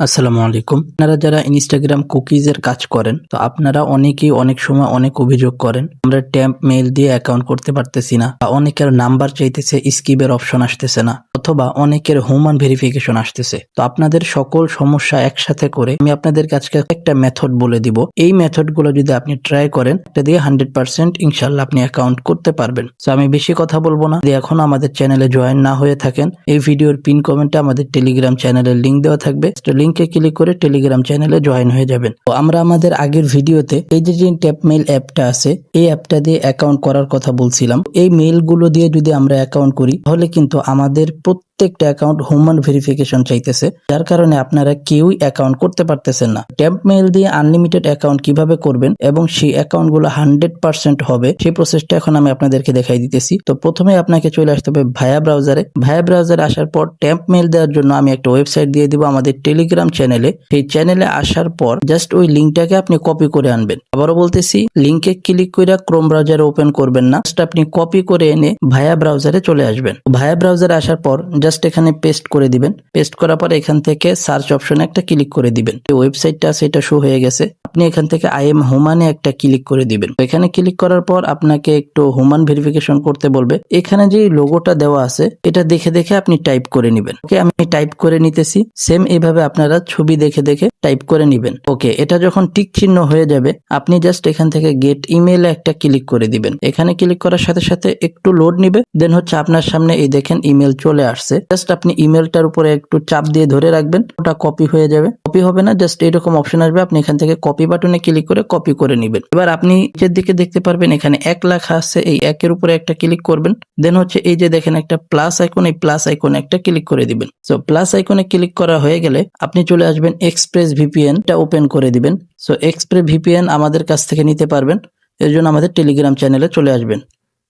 আসসালামু আলাইকুম। আপনারা যারা ইনস্টাগ্রাম কুকিজের কাজ করেন, তো আপনারা অনেকেই অনেক সময় অনেক অভিযোগ করেন। আমরা ট্যাম্প মেইল দিয়ে অ্যাকাউন্ট করতে পারতেছি না, বা অনেকের নাম্বার চাইতেছে, স্কিপের অপশন আসতেছে না, অথবা অনেকের হিউম্যান ভেরিফিকেশন আসতেছে। তো আপনাদের সকল সমস্যা একসাথে করে আমি আপনাদের কাছে একটা মেথড বলে দিব। এই মেথডগুলো যদি আপনি ট্রাই করেন, এটা দিয়ে 100% ইনশাল্লাহ আপনি অ্যাকাউন্ট করতে পারবেন। তো আমি বেশি কথা বলবো না। যদি এখনো আমাদের চ্যানেলে জয়েন না হয়ে থাকেন, এই ভিডিওর পিন কমেন্টে আমাদের টেলিগ্রাম চ্যানেলের লিংক দেওয়া থাকবে। লিংকে ক্লিক করে টেলিগ্রাম চ্যানেলে জয়েন হয়ে যাবেন। তো আমরা আমাদের আগের ভিডিওতে এই যে ট্যাপ মেইল অ্যাপটা আছে, এই অ্যাপটা দিয়ে অ্যাকাউন্ট করার কথা বলছিলাম। এই মেইল গুলো দিয়ে যদি আমরা অ্যাকাউন্ট করি, তাহলে কিন্তু আমাদের প্রত্যেকটা অ্যাকাউন্ট হিউম্যান ভেরিফিকেশন চাইতেছে, যার কারণে আপনারা কেউই অ্যাকাউন্ট করতে পারতেছেন না। ট্যাম্প মেইল দিয়ে আনলিমিটেড অ্যাকাউন্ট কিভাবে করবেন এবং সেই অ্যাকাউন্ট গুলো 100% হবে, সেই প্রসেসটা এখন আমি আপনাদেরকে দেখাই দিতেছি। তো প্রথমে আপনাকে চলে আসতে হবে ভায়া ব্রাউজারে। ভায়া ব্রাউজারে আসার পর ট্যাম্প মেইল দেওয়ার জন্য আমি একটা ওয়েবসাইট দিয়ে দিব আমাদের টেলিগ্রাম চ্যানেলে। সেই চ্যানেলে আসার পর জাস্ট ওই লিঙ্কটাকে আপনি কপি করে আনবেন। আবারও বলতেছি, লিঙ্কে ক্লিক করে ক্রোম ব্রাউজারে ওপেন করবেন না, জাস্ট আপনি কপি করে এনে ভায়া ব্রাউজারে চলে আসবেন। ভায়া ব্রাউজারে আসার পর জাস্ট এখানে পেস্ট করে দিবেন। পেস্ট করার পর এখান থেকে সার্চ অপশনে একটা ক্লিক করে দিবেন। এই ওয়েবসাইটটা আছে, এটা শো হয়ে গেছে। আপনি এখান থেকে আই এম হিউম্যানে একটা ক্লিক করে দিবেন। এখানে ক্লিক করার পর আপনাকে একটু হিউম্যান ভেরিফিকেশন করতে বলবে। এখানে যে লোগোটা দেওয়া আছে, এটা দেখে দেখে আপনি টাইপ করে নেবেন। ওকে, আমি টাইপ করে নিতেছি। সেম এইভাবে আপনারা ছবি দেখে দেখে টাইপ করে নেবেন। ওকে, এটা যখন টিক চিহ্ন হয়ে যাবে, আপনি জাস্ট এখান থেকে গেট ইমেইলে একটা ক্লিক করে দিবেন। এখানে ক্লিক করার সাথে সাথে একটু লোড নিবে, দেন হচ্ছে আপনার সামনে এই দেখেন ইমেল চলে আসছে। জাস্ট আপনি ইমেলটার উপরে একটু চাপ দিয়ে ধরে রাখবেন, ওটা কপি হয়ে যাবে। কপি হবে না, জাস্ট এরকম অপশন আসবে, আপনি এখান থেকে কপি বাটনে ক্লিক করে কপি করে নেবেন। এবার আপনি নিচের দিকে দেখতে পারবেন এখানে 1 লেখা আছে, এই 1 এর উপরে একটা ক্লিক করবেন। দেন হচ্ছে এই যে দেখেন একটা প্লাস আইকন, এই প্লাস আইকনে একটা ক্লিক করে দিবেন। সো প্লাস আইকনে ক্লিক করা হয়ে গেলে আপনি চলে আসবেন এক্সপ্রেস ভিপিএন টা ওপেন করে দিবেন। সো এক্সপ্রেস ভিপিএন আমাদের কাছ থেকে নিতে পারবেন, এর জন্য আমাদের টেলিগ্রাম চ্যানেলে চলে আসবেন।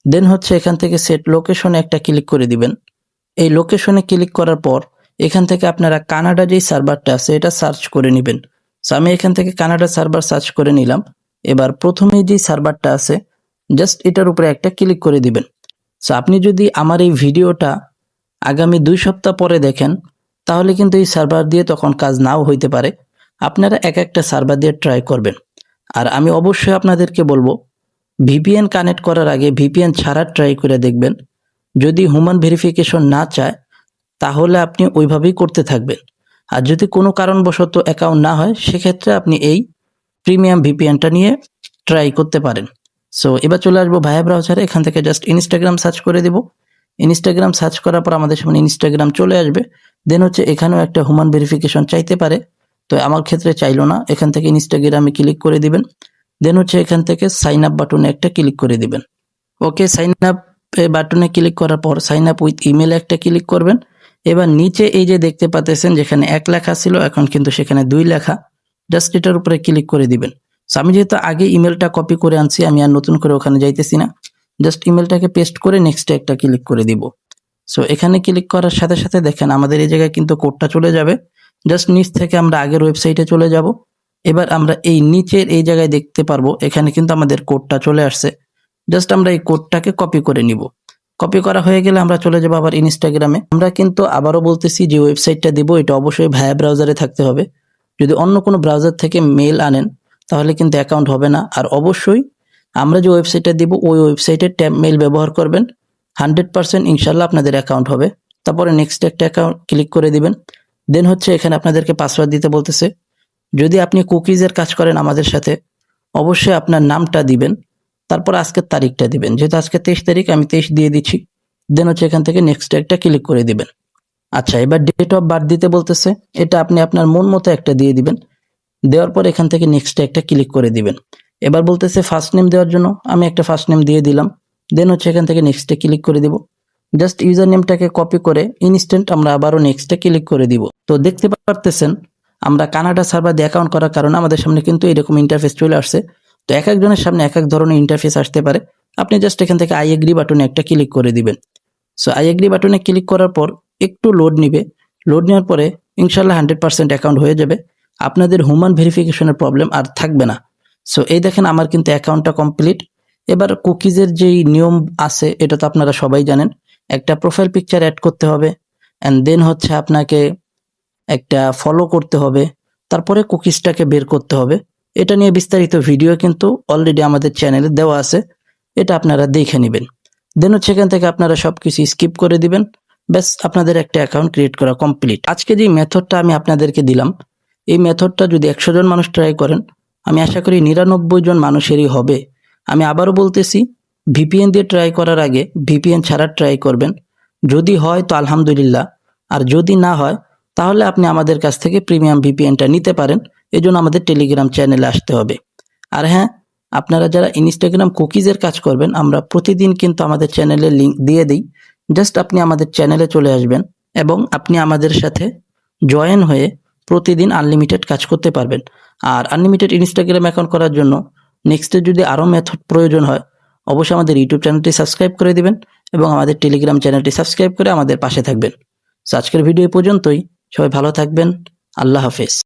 দেন হচ্ছে এখান থেকে সেট লোকেশনে একটা ক্লিক করে দিবেন। এই লোকেশনে ক্লিক করার পর এখান থেকে আপনারা কানাডা যেই সার্ভারটা আছে এটা সার্চ করে নেবেন। সো আমি এখান থেকে কানাডা সার্ভার সার্চ করে নিলাম। এবার প্রথমে যে সার্ভারটা আছে, জাস্ট এটার উপরে একটা ক্লিক করে দিবেন। সো আপনি যদি আমার এই ভিডিওটা আগামী 2 সপ্তাহ পরে দেখেন, তাহলে কিন্তু এই সার্ভার দিয়ে তখন কাজ নাও হইতে পারে। আপনারা এক একটা সার্ভার দিয়ে ট্রাই করবেন। আর আমি অবশ্যই আপনাদেরকে বলবো, ভিপিএন কানেক্ট করার আগে ভিপিএন ছাড়া ট্রাই করে দেখবেন। যদি হিউম্যান ভেরিফিকেশন না চায়, তাহলে আপনি ওইভাবেই করতে থাকবেন। আর যদি কোনো কারণবশত অ্যাকাউন্ট না হয়, সেক্ষেত্রে আপনি এই প্রিমিয়াম ভিপিএনটা নিয়ে ট্রাই করতে পারেন। সো এবার চলে আসবো ভায়া ব্রাউজারে। এখান থেকে জাস্ট ইনস্টাগ্রাম সার্চ করে দেব। ইনস্টাগ্রাম সার্চ করার পর আমাদের সামনে ইনস্টাগ্রাম চলে আসবে। দেন হচ্ছে এখানেও একটা হিউম্যান ভেরিফিকেশন চাইতে পারে, তো আমার ক্ষেত্রে চাইলো না। এখান থেকে ইনস্টাগ্রামে ক্লিক করে দিবেন। দেন হচ্ছে এখান থেকে সাইন আপ বাটনে একটা ক্লিক করে দিবেন। ওকে, সাইন আপ বাটনে ক্লিক করার পর সাইন আপ উইথ ইমেল একটা ক্লিক করবেন। এবার নিচে এই যে দেখতে পাচ্ছেন যেখানে 1 লেখা ছিল, এখন কিন্তু সেখানে 2 লেখা, জাস্ট এটার উপরে ক্লিক করে দিবেন। সো আমি যেহেতু আগে ইমেলটা কপি করে আনছি, আমি আর নতুন করে ওখানে যাইতেছি না, জাস্ট ইমেলটাকে পেস্ট করে নেক্সটে একটা ক্লিক করে দিব। সো এখানে ক্লিক করার সাথে সাথে দেখেন আমাদের এই জায়গায় কিন্তু কোডটা চলে যাবে। জাস্ট নিচ থেকে আমরা আগের ওয়েবসাইটে চলে যাব। এবার আমরা এই নিচের এই জায়গায় দেখতে পারবো এখানে কিন্তু আমাদের কোডটা চলে আসছে। জাস্ট আমরা এই কোডটাকে কপি করে নিব। কপি করা হয়ে গেলে আমরা চলে যাবো আবার ইনস্টাগ্রামে। আমরা কিন্তু আবারও বলতেছি, যে ওয়েবসাইটটা দিব এটা অবশ্যই ভায়া ব্রাউজারে থাকতে হবে। যদি অন্য কোনো ব্রাউজার থেকে মেল আনেন, তাহলে কিন্তু অ্যাকাউন্ট হবে না। আর অবশ্যই আমরা যে ওয়েবসাইটটা দিব ওই ওয়েবসাইটের ট্যাব মেইল ব্যবহার করবেন, 100% ইনশাল্লাহ আপনাদের অ্যাকাউন্ট হবে। তারপরে নেক্সট একটা অ্যাকাউন্ট ক্লিক করে দিবেন। দেন হচ্ছে এখানে আপনাদেরকে পাসওয়ার্ড দিতে বলতেছে। যদি আপনি কুকিজের কাজ করেন আমাদের সাথে, অবশ্যই আপনার নামটা দিবেন, তারপর আজকের তারিখটা দিবেন। যেহেতু আজকে 23 তারিখ, আমি 23 দিয়ে দিচ্ছি। দেন হচ্ছে এখান থেকে নেক্সট একটা ক্লিক করে দিবেন। আচ্ছা, এবার ডেট অফ বার্থ দিতে বলতেছে, এটা আপনি আপনার মন মতো একটা দিয়ে দিবেন। দেওয়ার পর এখান থেকে নেক্সট একটা ক্লিক করে দিবেন। এবার বলতেছে ফার্স্ট নেম দেওয়ার জন্য, আমি একটা ফার্স্ট নেম দিয়ে দিলাম। দেন হচ্ছে এখান থেকে নেক্সটে ক্লিক করে দিব। জাস্ট ইউজার নেমটাকে কপি করে ইনস্ট্যান্ট আমরা আবারও নেক্সটে ক্লিক করে দিব। তো দেখতে পারতেছেন আমরা কানাডা সার্ভার দিয়ে অ্যাকাউন্ট করার কারণে আমাদের সামনে কিন্তু এরকম ইন্টারফেস চলে আসছে। তো এক একজনের সামনে এক এক ধরনের ইন্টারফেস আসতে পারে। আপনি জাস্ট এখান থেকে আই এগ্রি বাটনে একটা ক্লিক করে দিবেন। সো আই এগ্রি বাটনে ক্লিক করার পর একটু লোড নিবে। লোড নেওয়ার পরে ইনশাল্লাহ 100% অ্যাকাউন্ট হয়ে যাবে। আপনাদের হিউম্যান ভেরিফিকেশনের প্রবলেম আর থাকবে না। সো এই দেখেন আমার কিন্তু অ্যাকাউন্টটা কমপ্লিট। এবার কুকিজের যেই নিয়ম আছে এটা তো আপনারা সবাই জানেন। একটা প্রোফাইল পিকচার অ্যাড করতে হবে, অ্যান্ড দেন হচ্ছে আপনাকে একটা ফলো করতে হবে, তারপরে কুকিজটাকে বের করতে হবে। এটা নিয়ে বিস্তারিত ভিডিও কিন্তু অলরেডি আমাদের চ্যানেলে দেওয়া আছে, এটা আপনারা দেখে নেবেন। দেন হচ্ছে এখান থেকে আপনারা সবকিছু স্কিপ করে দিবেন, ব্যাস আপনাদের একটা অ্যাকাউন্ট ক্রিয়েট করা কমপ্লিট। আজকে যে মেথডটা আমি আপনাদেরকে দিলাম, এই মেথডটা যদি 100 জন মানুষ ট্রাই করেন, আমি আশা করি 99 জন মানুষেরই হবে। আমি আবারও বলতেছি, ভিপিএন দিয়ে ট্রাই করার আগে ভিপিএন ছাড়া ট্রাই করবেন। যদি হয় তো আলহামদুলিল্লাহ, আর যদি না হয় তাহলে আপনি আমাদের কাছ থেকে প্রিমিয়াম ভিপিএনটা নিতে পারেন। এজন্য আমাদের টেলিগ্রাম চ্যানেলে আসতে হবে। আর হ্যাঁ, আপনারা যারা ইনস্টাগ্রাম কুকিজের কাজ করবেন, আমরা প্রতিদিন কিন্তু আমাদের চ্যানেলে লিংক দিয়ে দিই। জাস্ট আপনি আমাদের চ্যানেলে চলে আসবেন এবং আপনি আমাদের সাথে জয়েন হয়ে প্রতিদিন আনলিমিটেড কাজ করতে পারবেন। আর আনলিমিটেড ইনস্টাগ্রাম অ্যাকাউন্ট করার জন্য নেক্সটে যদি আরও মেথড প্রয়োজন হয়, অবশ্যই আমাদের ইউটিউব চ্যানেলটি সাবস্ক্রাইব করে দিবেন এবং আমাদের টেলিগ্রাম চ্যানেলটি সাবস্ক্রাইব করে আমাদের পাশে থাকবেন। সো আজকের ভিডিও এই পর্যন্তই। সবাই ভালো থাকবেন। আল্লাহ হাফেজ।